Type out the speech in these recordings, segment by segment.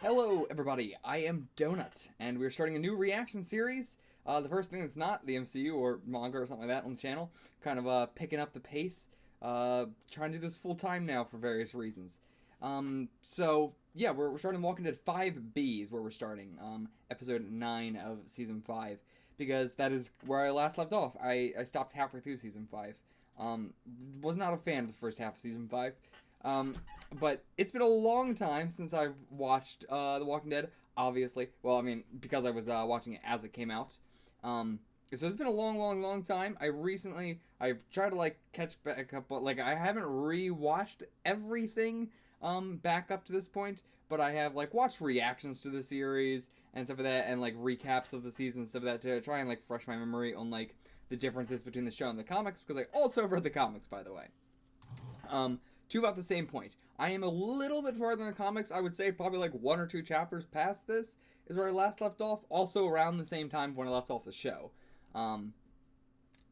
Hello, everybody. I am Donut, and we're starting a new reaction series. The first thing that's not the MCU or manga or something like that on the channel. Kind of picking up the pace. Trying to do this full time now for various reasons. Yeah, we're starting Walking Dead 5B is where we're starting. Episode 9 of season 5, because that is where I last left off. I stopped halfway through season 5. Was not a fan of the first half of season 5. But it's been a long time since I've watched The Walking Dead, obviously. Well, I mean, because I was watching it as it came out. So it's been a long time. I've tried to, like, catch back up, but, like, I haven't re-watched everything back up to this point, but I have, like, watched reactions to the series and stuff like that, and, like, recaps of the season and stuff like that to try and, like, fresh my memory on, like, the differences between the show and the comics, because I also read the comics, by the way. To about the same point. I am a little bit farther in the comics. I would say probably like one or two chapters past this is where I last left off. Also around the same time when I left off the show.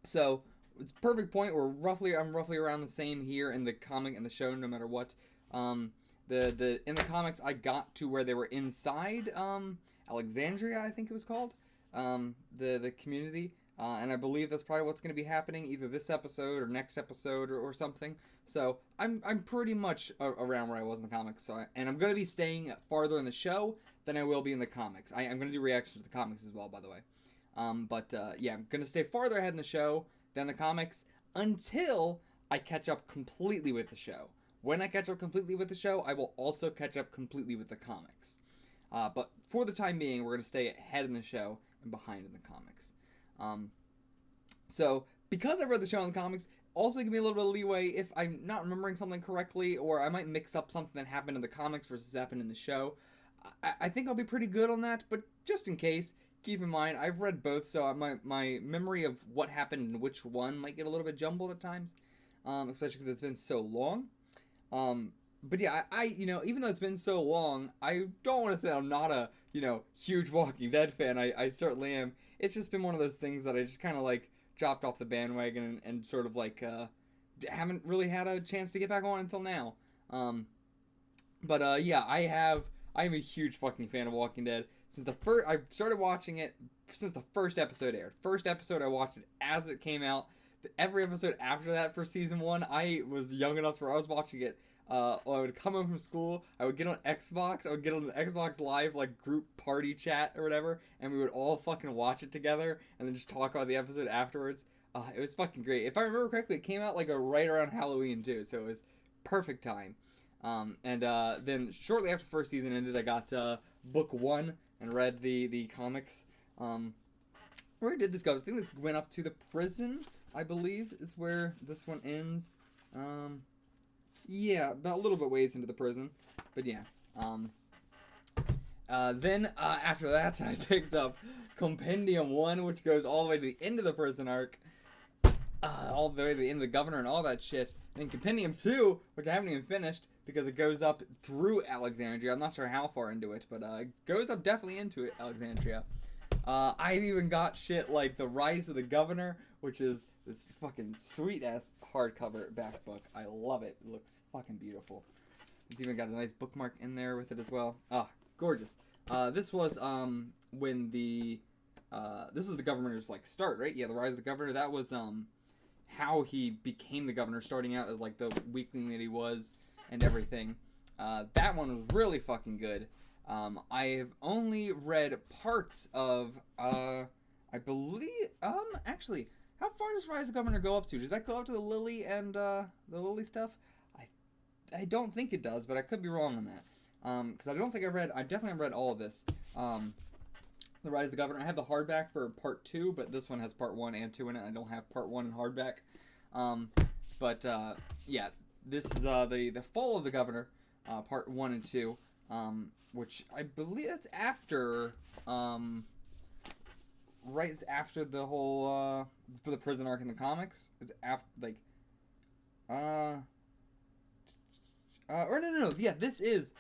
So it's a perfect point. I'm roughly around the same here in the comic and the show, no matter what. The in the comics I got to where they were inside Alexandria, I think it was called. The community. And I believe that's probably what's going to be happening either this episode or next episode or something. So I'm pretty much around where I was in the comics. And I'm going to be staying farther in the show than I will be in the comics. I'm going to do reactions to the comics as well, by the way. Yeah, I'm going to stay farther ahead in the show than the comics until I catch up completely with the show. When I catch up completely with the show, I will also catch up completely with the comics. But for the time being, we're going to stay ahead in the show and behind in the comics. So because I read the show in the comics, also give me a little bit of leeway if I'm not remembering something correctly, or I might mix up something that happened in the comics versus happened in the show. I think I'll be pretty good on that, but just in case, keep in mind, I've read both, so my memory of what happened in which one might get a little bit jumbled at times, especially because it's been so long. But yeah, even though it's been so long, I don't want to say I'm not a, huge Walking Dead fan. I certainly am. It's just been one of those things that I just kind of, like, dropped off the bandwagon and sort of, like, haven't really had a chance to get back on until now. Yeah, I'm a huge fucking fan of Walking Dead. I started watching it since the first episode aired. First episode, I watched it as it came out. Every episode after that for season 1, I was young enough where I was watching it. I would come home from school, I would get on Xbox, I would get on the Xbox Live, like, group party chat or whatever, and we would all fucking watch it together, and then just talk about the episode afterwards. It was fucking great. If I remember correctly, it came out, like, right around Halloween, too, so it was perfect time. Then shortly after the first season ended, I got book 1 and read the comics. Where did this go? I think this went up to the prison, I believe, is where this one ends. Yeah, about a little bit ways into the prison, but yeah. Then after that, I picked up Compendium 1, which goes all the way to the end of the prison arc, all the way to the end of the governor and all that shit. And then Compendium 2, which I haven't even finished because it goes up through Alexandria. I'm not sure how far into it, but it goes up definitely into it, Alexandria. I've even got shit like The Rise of the Governor, which is this fucking sweet-ass hardcover back book. I love it. It looks fucking beautiful. It's even got a nice bookmark in there with it as well. Ah, gorgeous. This was when this was the governor's, like, start, right? Yeah, The Rise of the Governor. That was how he became the governor, starting out as, like, the weakling that he was and everything. That one was really fucking good. I have only read parts of, I believe, actually, how far does Rise of the Governor go up to? Does that go up to the Lily and, the Lily stuff? I don't think it does, but I could be wrong on that. Because I definitely have read all of this. The Rise of the Governor. I have the hardback for part 2, but this one has part 1 and 2 in it. I don't have part 1 in hardback. Yeah, this is, the Fall of the Governor, part 1 and 2. Which I believe that's after, right, it's after the whole, for the prison arc in the comics. It's after, like, or no, yeah, this is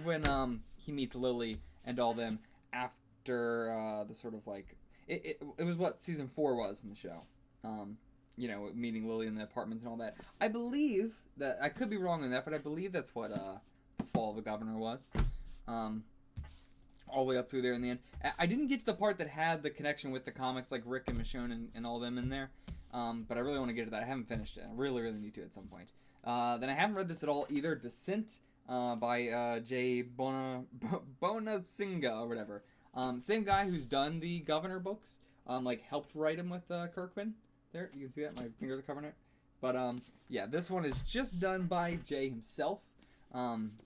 when, he meets Lily and all them after, the sort of, like, it was what season 4 was in the show. Meeting Lily in the apartments and all that. I believe that, I could be wrong on that, but I believe that's what, the Fall of the Governor was. all the way up through there in the end. I didn't get to the part that had the connection with the comics, like Rick and Michonne and all them in there. But I really want to get to that. I haven't finished it. I really, really need to at some point. Then I haven't read this at all either. Descent by Jay Bonasinga or whatever. Same guy who's done the Governor books. Like helped write him with Kirkman. There, you can see that. My fingers are covering it. But yeah, this one is just done by Jay himself.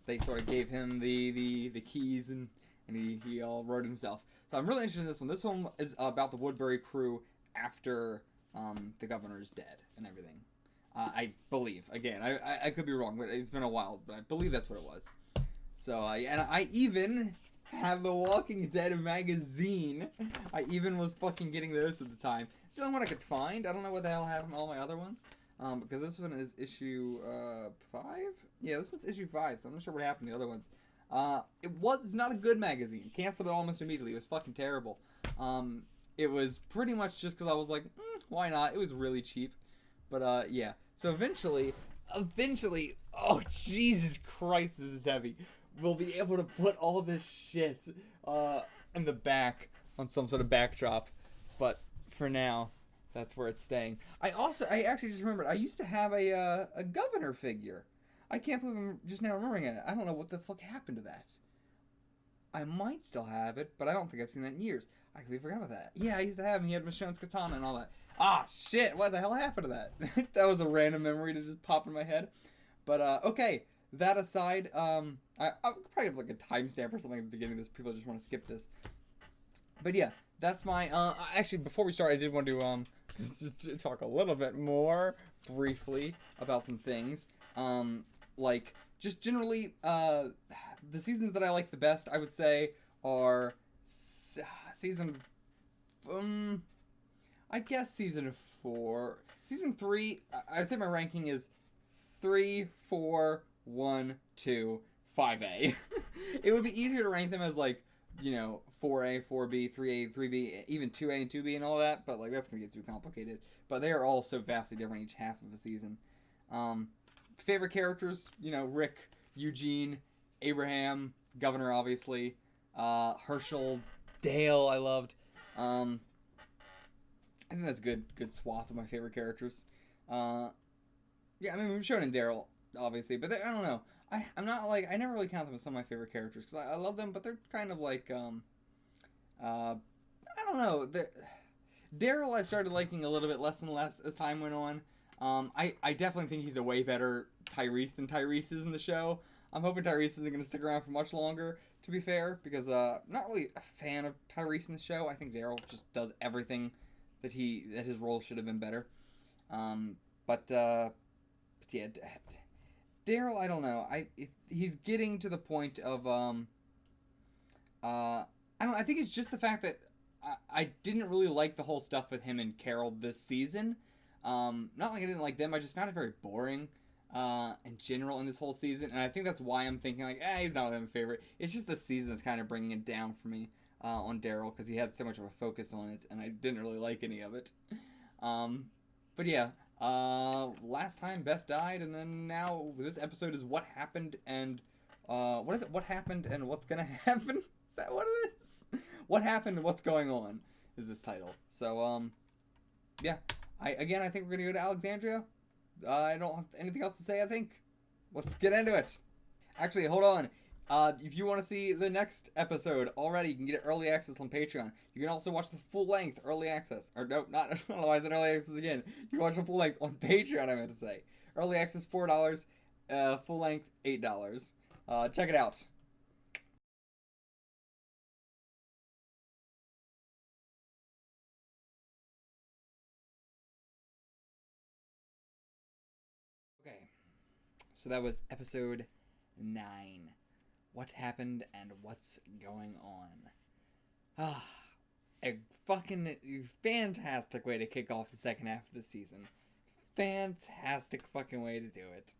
They sort of gave him the keys and he all wrote it himself. So I'm really interested in this one. This one is about the Woodbury crew after the governor is dead and everything. I believe. Again, I could be wrong, but it's been a while, but I believe that's what it was. So, and I even have the Walking Dead magazine. I even was fucking getting those at the time. It's the only one I could find. I don't know what the hell happened to all my other ones. Because this one is issue 5? Yeah, this one's issue 5, so I'm not sure what happened to the other ones. It was not a good magazine. Canceled it almost immediately. It was fucking terrible. It was pretty much just because I was like, why not? It was really cheap. But, yeah. So eventually, oh, Jesus Christ, this is heavy. We'll be able to put all this shit, in the back on some sort of backdrop. But for now, that's where it's staying. I actually just remembered, I used to have a governor figure. I can't believe I'm just now remembering it. I don't know what the fuck happened to that. I might still have it, but I don't think I've seen that in years. I completely forgot about that. Yeah, I used to have him. He had Michonne's katana and all that. Ah, shit, what the hell happened to that? That was a random memory to just pop in my head. But, okay, that aside, I'll probably have like a timestamp or something at the beginning of this. People just want to skip this. But yeah, that's my, actually, before we start, I did want to, just talk a little bit more briefly about some things. Like, just generally, the seasons that I like the best, I would say, are season, I guess season 4. Season 3, I'd say my ranking is 3, 4, 1, 2, 5A. It would be easier to rank them as, like, you know, 4A, 4B, 3A, 3B, even 2A and 2B and all that, but, like, that's going to get too complicated. But they are all so vastly different each half of a season. Favorite characters, you know, Rick, Eugene, Abraham, Governor, obviously, Herschel, Dale, I loved. I think that's a good swath of my favorite characters. Yeah, I mean, we've shown in Daryl, obviously, but I don't know. I'm not like, I never really count them as some of my favorite characters, because I love them, but they're kind of like, I don't know. Daryl I started liking a little bit less and less as time went on. I definitely think he's a way better Tyrese than Tyrese is in the show. I'm hoping Tyrese isn't going to stick around for much longer, to be fair, because not really a fan of Tyrese in the show. I think Daryl just does everything that his role should have been better. But yeah, Daryl, I don't know. He's getting to the point of I think it's just the fact that I didn't really like the whole stuff with him and Carol this season. Not like I didn't like them, I just found it very boring in general in this whole season, and I think that's why I'm thinking like, he's not my favorite. It's just the season that's kind of bringing it down for me on Daryl, because he had so much of a focus on it, and I didn't really like any of it. But yeah, last time Beth died, and then now this episode is what happened and what is it? What happened and what's gonna happen? Is that what it is? What happened and what's going on is this title. So yeah. I think we're gonna go to Alexandria. I don't have anything else to say, I think. Let's get into it. Actually, hold on. If you want to see the next episode already, you can get it early access on Patreon. You can also watch the full-length early access. Or, no, not, I don't know why I said early access again. You can watch the full-length on Patreon, I meant to say. Early access, $4. Full-length, $8. Check it out. Okay. So that was episode 9. What happened and what's going on? A fucking fantastic way to kick off the second half of the season. Fantastic fucking way to do it.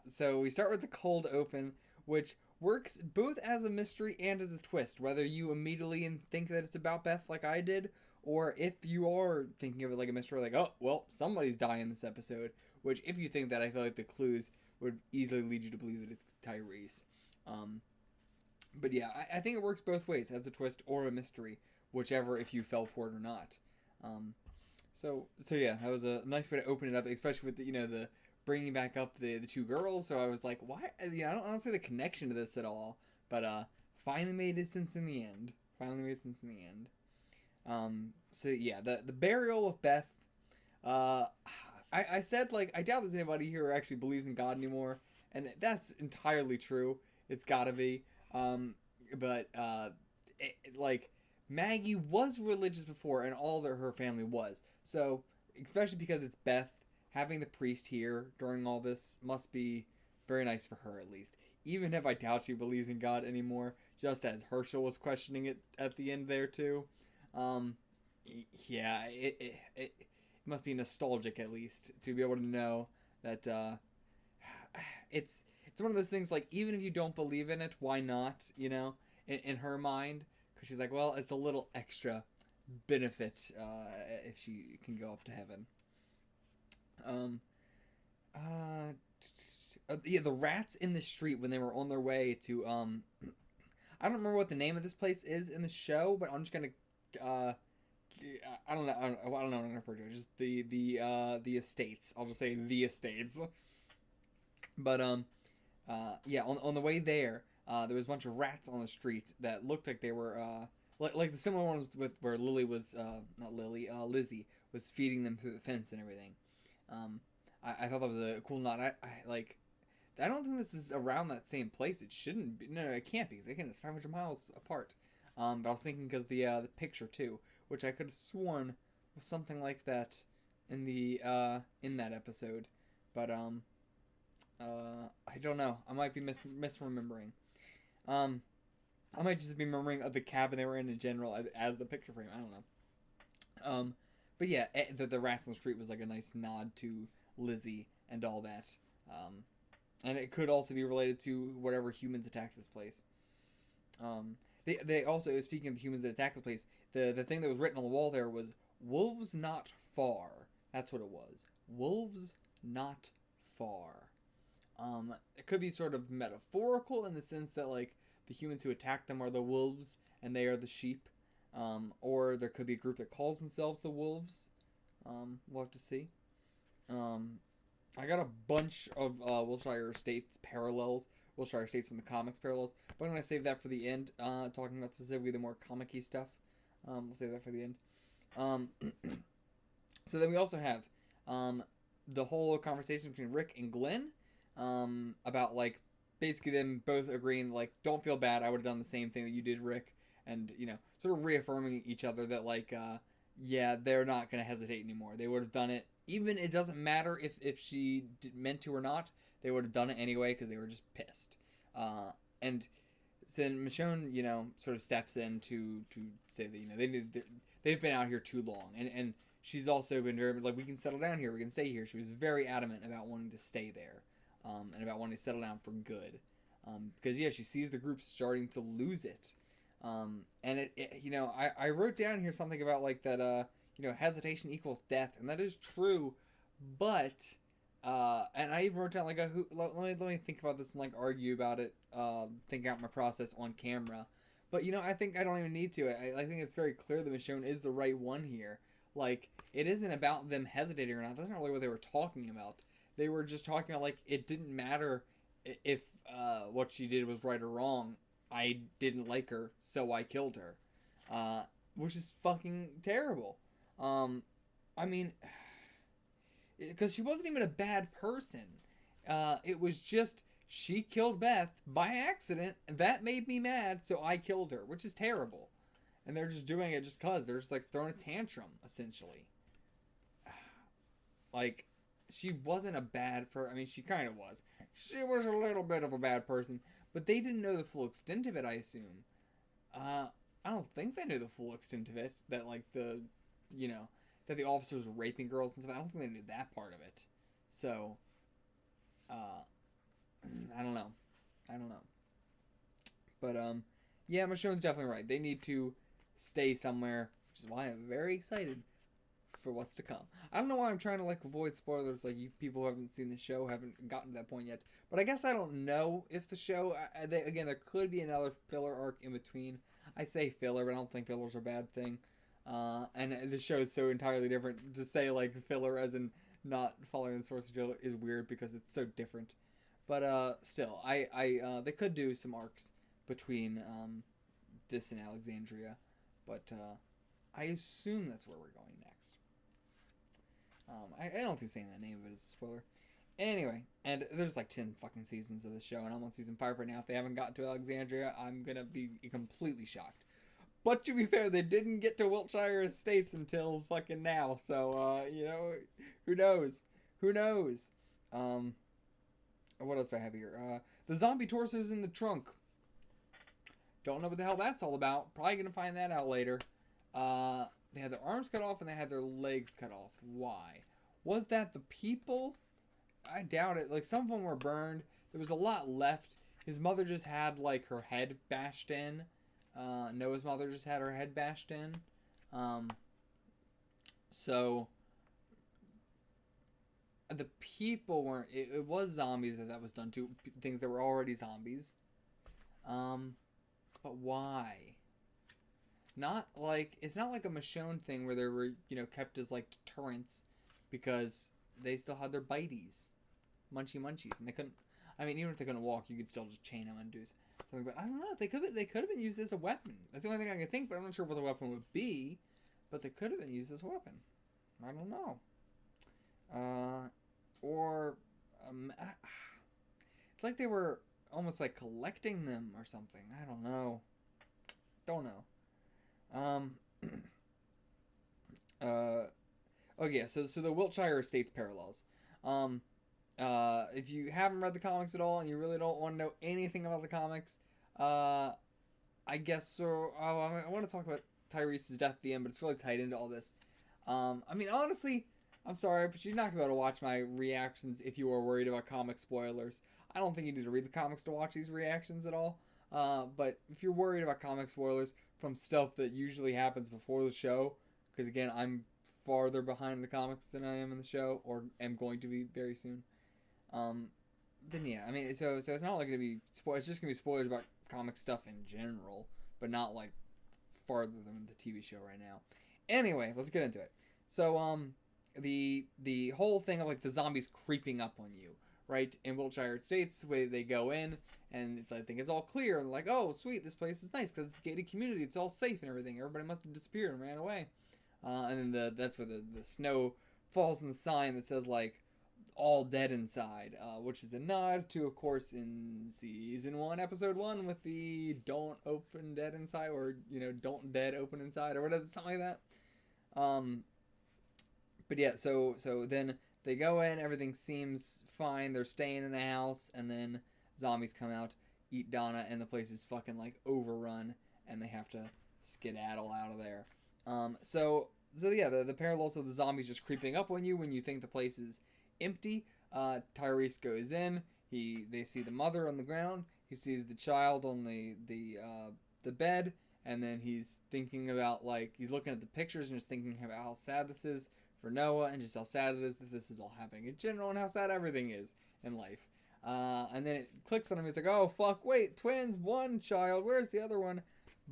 So we start with the cold open, which works both as a mystery and as a twist, whether you immediately think that it's about Beth like I did, or if you are thinking of it like a mystery, like, oh, well, somebody's dying this episode, which if you think that, I feel like the clues would easily lead you to believe that it's Tyrese. But yeah, I think it works both ways, as a twist or a mystery, whichever, if you fell for it or not. Um, so yeah, that was a nice way to open it up, especially with the bringing back up the two girls. So I was like, why? I don't see the connection to this at all, but finally made sense in the end. Finally made sense in the end. So yeah, the burial of Beth. Uh, I said, like, I doubt there's anybody here who actually believes in God anymore, and that's entirely true. It's gotta be. But like, Maggie was religious before, and all that her family was. So, especially because it's Beth, having the priest here during all this must be very nice for her, at least. Even if I doubt she believes in God anymore, just as Herschel was questioning it at the end there too. Um, yeah, it must be nostalgic, at least, to be able to know that it's one of those things, like, even if you don't believe in it, why not? In her mind, because she's like, well, it's a little extra benefit if she can go up to heaven. Um, yeah, the rats in the street when they were on their way to I don't remember what the name of this place is in the show, but I'm just gonna I don't know. I don't know what I'm gonna refer to it. Just the estates. I'll just say the estates. But yeah, on the way there, there was a bunch of rats on the street that looked like they were like the similar ones with where Lily was not Lily, Lizzie was feeding them through the fence and everything. I thought that was a cool nod. I don't think this is around that same place. It shouldn't be. No, it can't be. Again, it's 500 miles apart. But I was thinking because the picture too, which I could have sworn was something like that in the in that episode, but I don't know. I might be misremembering. I might just be remembering of the cabin they were in general as the picture frame. I don't know. But yeah, the rats on the street was like a nice nod to Lizzie and all that. And it could also be related to whatever humans attacked this place. They also, speaking of the humans that attacked this place, the thing that was written on the wall there was "Wolves not far." That's what it was. Wolves not far. It could be sort of metaphorical in the sense that, like, the humans who attack them are the wolves and they are the sheep. Or there could be a group that calls themselves the wolves. We'll have to see. I got a bunch of Wilshire Estates parallels, Wilshire Estates from the comics parallels, but I'm going to save that for the end, talking about specifically the more comic-y stuff. We'll save that for the end. So then we also have the whole conversation between Rick and Glenn about, like, basically them both agreeing, like, don't feel bad, I would have done the same thing that you did, Rick, and, sort of reaffirming each other that, like, yeah, they're not going to hesitate anymore. They would have done it. Even it doesn't matter if she meant to or not. They would have done it anyway because they were just pissed. And then Michonne, sort of steps in to say that they've been out here too long, and she's also been very like, we can settle down here, we can stay here. She was very adamant about wanting to stay there, and about wanting to settle down for good, because yeah, she sees the group starting to lose it. And I wrote down here something about, like, that hesitation equals death, and that is true, but and I even wrote down, like, let me think about this and, like, argue about it, think out my process on camera. But I think I don't even need to. I think it's very clear that Michonne is the right one here. Like, it isn't about them hesitating or not. That's not really what they were talking about. They were just talking about, like, it didn't matter if what she did was right or wrong. I didn't like her, so I killed her. Which is fucking terrible. I mean, because she wasn't even a bad person. It was just, she killed Beth by accident, and that made me mad, so I killed her, which is terrible. And they're just doing it just because. They're just, like, throwing a tantrum, essentially. Like, she wasn't a bad person. I mean, she kind of was. She was a little bit of a bad person. But they didn't know the full extent of it, I assume. I don't think they knew the full extent of it. That, like, that the officers were raping girls and stuff. I don't think they knew that part of it. So, I don't know. But, Michonne's definitely right. They need to stay somewhere, which is why I'm very excited for what's to come. I don't know why I'm trying to like avoid spoilers. Like you people who haven't seen the show haven't gotten to that point yet. But I guess I don't know if the show. Again, there could be another filler arc in between. I say filler, but I don't think filler's a bad thing. And the show is so entirely different. To say like filler as in not following the source material is weird because it's so different. But still, they could do some arcs between this and Alexandria, but I assume that's where we're going next. I don't think saying that name of it is a spoiler. Anyway, and there's like 10 fucking seasons of the show, and I'm on season 5 right now. If they haven't gotten to Alexandria, I'm gonna be completely shocked. But to be fair, they didn't get to Wiltshire Estates until fucking now, so, who knows? Who knows? What else do I have here? The zombie torsos in the trunk. Don't know what the hell that's all about. Probably gonna find that out later. They had their arms cut off and they had their legs cut off. Why? Was that the people? I doubt it. Like, some of them were burned. There was a lot left. His mother just had, like, her head bashed in. Noah's mother just had her head bashed in. So the people weren't... It was zombies that was done to. Things that were already zombies. But why? It's not like a Michonne thing where they were, kept as, like, deterrents because they still had their biteys. Munchies. And they couldn't, even if they couldn't walk, you could still just chain them and do something. But I don't know, they could have been used as a weapon. That's the only thing I can think, but I'm not sure what the weapon would be. But they could have been used as a weapon. I don't know. It's like they were almost like collecting them or something. I don't know. So the Wiltshire Estates parallels. If you haven't read the comics at all and you really don't want to know anything about the comics, I guess so. I want to talk about Tyrese's death at the end, but it's really tied into all this. Honestly, I'm sorry, but you're not going to be able to watch my reactions if you are worried about comic spoilers. I don't think you need to read the comics to watch these reactions at all. But if you're worried about comic spoilers from stuff that usually happens before the show, because again, I'm farther behind the comics than I am in the show, or am going to be very soon. Then yeah, so it's not like going to be it's just going to be spoilers about comic stuff in general, but not like farther than the TV show right now. Anyway, let's get into it. So the whole thing of like the zombies creeping up on you, right? In Wiltshire Estates, where they go in and I think it's all clear and like, oh sweet, this place is nice because it's a gated community, it's all safe and everything. Everybody must have disappeared and ran away. And then that's where the snow falls on the sign that says like all dead inside, which is a nod to, of course, in season 1, episode 1, with the don't open dead inside, or don't dead open inside, or whatever, something like that. But yeah, so then they go in, everything seems fine, they're staying in the house, and then zombies come out, eat Donna, and the place is fucking like overrun, and they have to skedaddle out of there. So yeah, the parallels of the zombies just creeping up on you when you think the place is empty. Tyrese goes in. They see the mother on the ground. He sees the child on the bed, and then he's thinking about, like, he's looking at the pictures and just thinking about how sad this is for Noah, and just how sad it is that this is all happening in general, and how sad everything is in life. And then it clicks on him. He's like, oh fuck, wait, twins, one child, where's the other one?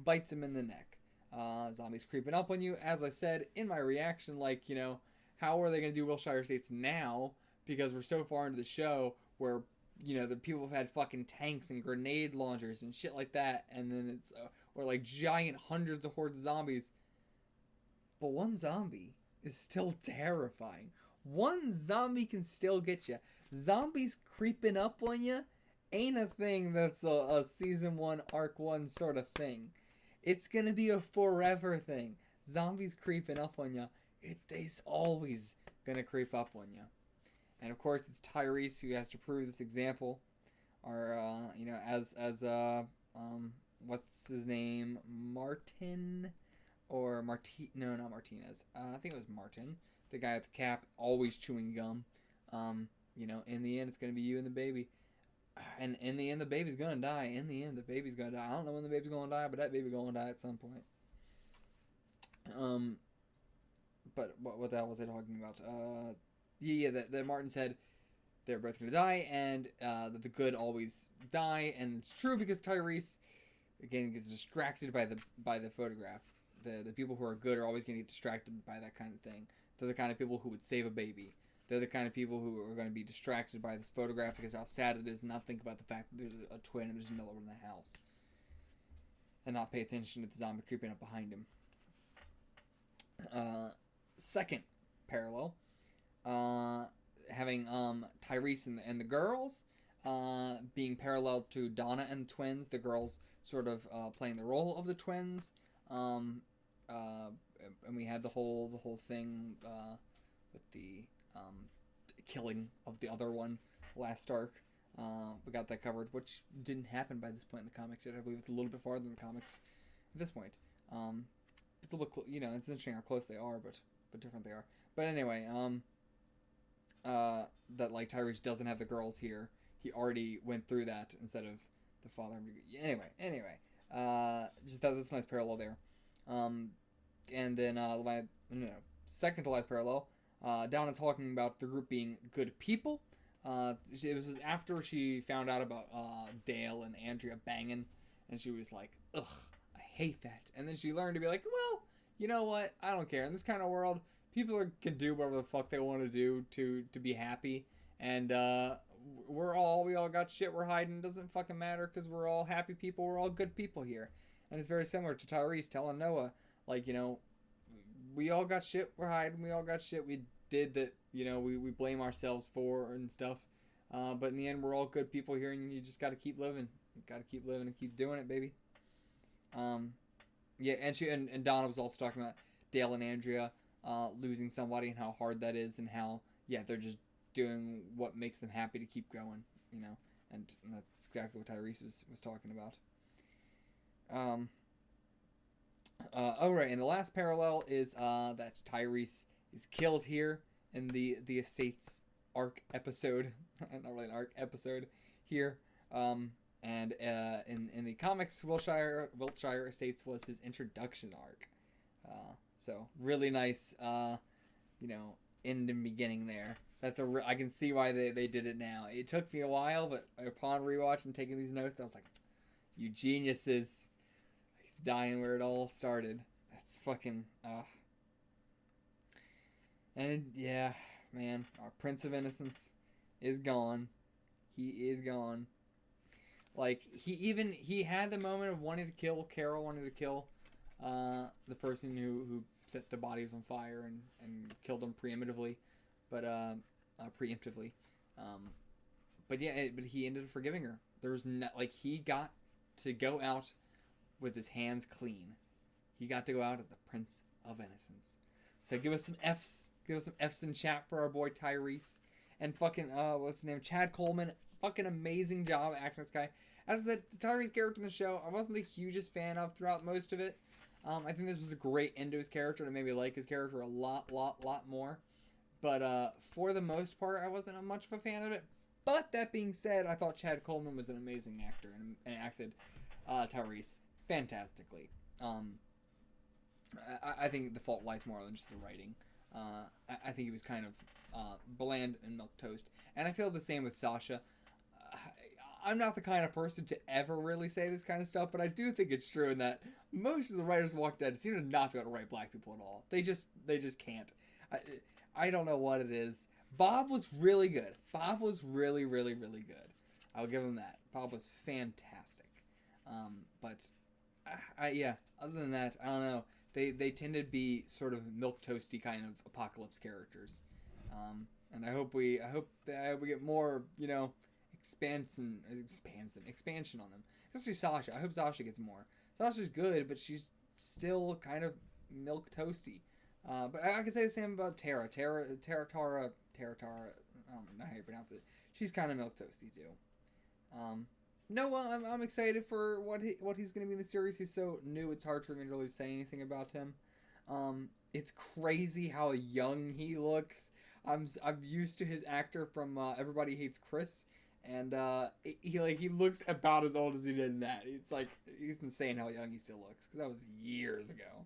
Bites him in the neck. Zombies creeping up on you. As I said in my reaction, like, how are they going to do Wiltshire Estates now? Because we're so far into the show where, the people have had fucking tanks and grenade launchers and shit like that. And then it's, or like giant hundreds of hordes of zombies. But one zombie is still terrifying. One zombie can still get you. Zombies creeping up on you ain't a thing that's a season 1, arc 1 sort of thing. It's going to be a forever thing. Zombies creeping up on you. It's always gonna creep up on you. And of course, it's Tyrese who has to prove this example. Or, what's his name? Martin? Or no, not Martinez. I think it was Martin. The guy with the cap, always chewing gum. In the end, it's gonna be you and the baby. And in the end, the baby's gonna die. In the end, the baby's gonna die. I don't know when the baby's gonna die, but that baby's gonna die at some point. but what the hell was I talking about? Yeah, that Martin said they're both gonna die, and that the good always die, and it's true because Tyrese again gets distracted by the photograph. The people who are good are always gonna get distracted by that kind of thing. They're the kind of people who would save a baby. They're the kind of people who are going to be distracted by this photograph because of how sad it is, and not think about the fact that there's a twin and there's another one in the house, and not pay attention to the zombie creeping up behind him. Second parallel, having Tyrese and the girls being parallel to Donna and the twins. The girls sort of playing the role of the twins, and we had the whole thing with the killing of the other one last arc. We got that covered, which didn't happen by this point in the comics yet. I believe it's a little bit farther than the comics at this point. It's a little, it's interesting how close they are, but different they are. But anyway, that like Tyrese doesn't have the girls here. He already went through that instead of the father. Anyway, just that's a nice parallel there. And then second to last parallel, Donna talking about the group being good people. It was after she found out about Dale and Andrea banging, and she was like, ugh, I hate that. And then she learned to be like, well, you know what? I don't care. In this kind of world, people can do whatever the fuck they want to do to be happy. And we all got shit we're hiding. Doesn't fucking matter because we're all happy people. We're all good people here. And it's very similar to Tyrese telling Noah, like, we all got shit we're hiding. We all got shit we did that, we blame ourselves for and stuff. But in the end, we're all good people here, and you just got to keep living. You got to keep living and keep doing it, baby. Yeah, and Donna was also talking about Dale and Andrea losing somebody and how hard that is, and how, they're just doing what makes them happy to keep going, and that's exactly what Tyrese was talking about. Right, and the last parallel is that Tyrese is killed here in the Estates arc episode. Not really an arc episode here. And in the comics, Wiltshire Estates was his introduction arc. So really nice, end and beginning there. I can see why they did it now. It took me a while, but upon rewatch and taking these notes, I was like, you geniuses. He's dying where it all started. That's fucking, And yeah, man, our Prince of Innocence is gone. He is gone. Like, he had the moment of wanting to kill Carol, wanting to kill the person who set the bodies on fire and killed them preemptively. But but he ended up forgiving her. There was he got to go out with his hands clean. He got to go out as the Prince of Innocence. So give us some F's. Give us some F's in chat for our boy Tyrese. And fucking, what's his name? Chad Coleman. Fucking amazing job acting this guy. As I said, the Tyrese character in the show, I wasn't the hugest fan of throughout most of it. I think this was a great end to his character, and it made me like his character a lot more. But for the most part, I wasn't much of a fan of it. But that being said, I thought Chad Coleman was an amazing actor and acted Tyrese fantastically. I think the fault lies more than just the writing. I think he was kind of bland and milquetoast. And I feel the same with Sasha. I'm not the kind of person to ever really say this kind of stuff, but I do think it's true in that most of the writers of Walking Dead seem to not be able to write black people at all. They just can't. I don't know what it is. Bob was really good. Bob was really, really, really good. I'll give him that. Bob was fantastic. But other than that, I don't know. They tended to be sort of milquetoasty kind of apocalypse characters. And I hope we get more, expansion on them. Especially Sasha. I hope Sasha gets more. Sasha's good, but she's still kind of milquetoasty. But I can say the same about Tara. Tara, I don't know how you pronounce it. She's kind of milquetoasty too. Noah, I'm excited for what he's going to be in the series. He's so new, it's hard for me to really say anything about him. It's crazy how young he looks. I'm used to his actor from Everybody Hates Chris, and he looks about as old as he did in that. It's like, he's insane how young he still looks, because that was years ago.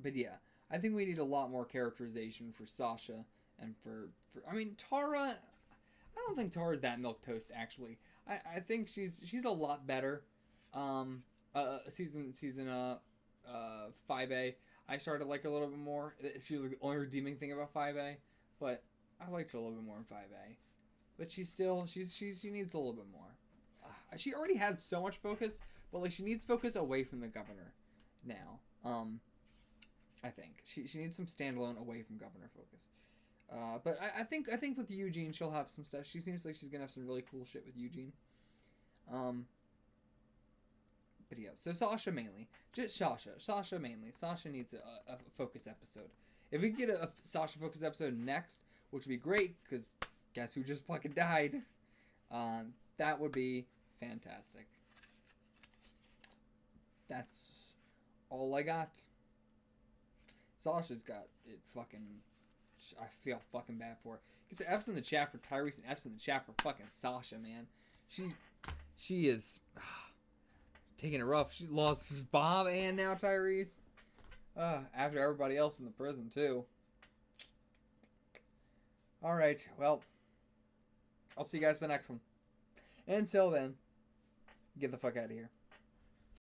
But yeah, I think we need a lot more characterization for Sasha and for I mean Tara. I don't think Tara's that milquetoast actually. I think she's a lot better. Season 5A. I started to like her a little bit more. She was the only redeeming thing about 5A, but I liked her a little bit more in 5A. But she needs a little bit more. She already had so much focus, but like she needs focus away from the governor now. I think she needs some standalone away from governor focus. But I think with Eugene she'll have some stuff. She seems like she's gonna have some really cool shit with Eugene. But yeah, so Sasha mainly, just Sasha mainly. Sasha needs a focus episode. If we get a Sasha focus episode next, which would be great, because guess who just fucking died? That would be fantastic. That's all I got. Sasha's got it fucking... I feel fucking bad for her. Because F's in the chat for Tyrese and F's in the chat for fucking Sasha, man. She is... taking it rough. She lost Bob and now Tyrese. After everybody else in the prison, too. Alright, well... I'll see you guys for the next one. Until then, get the fuck out of here.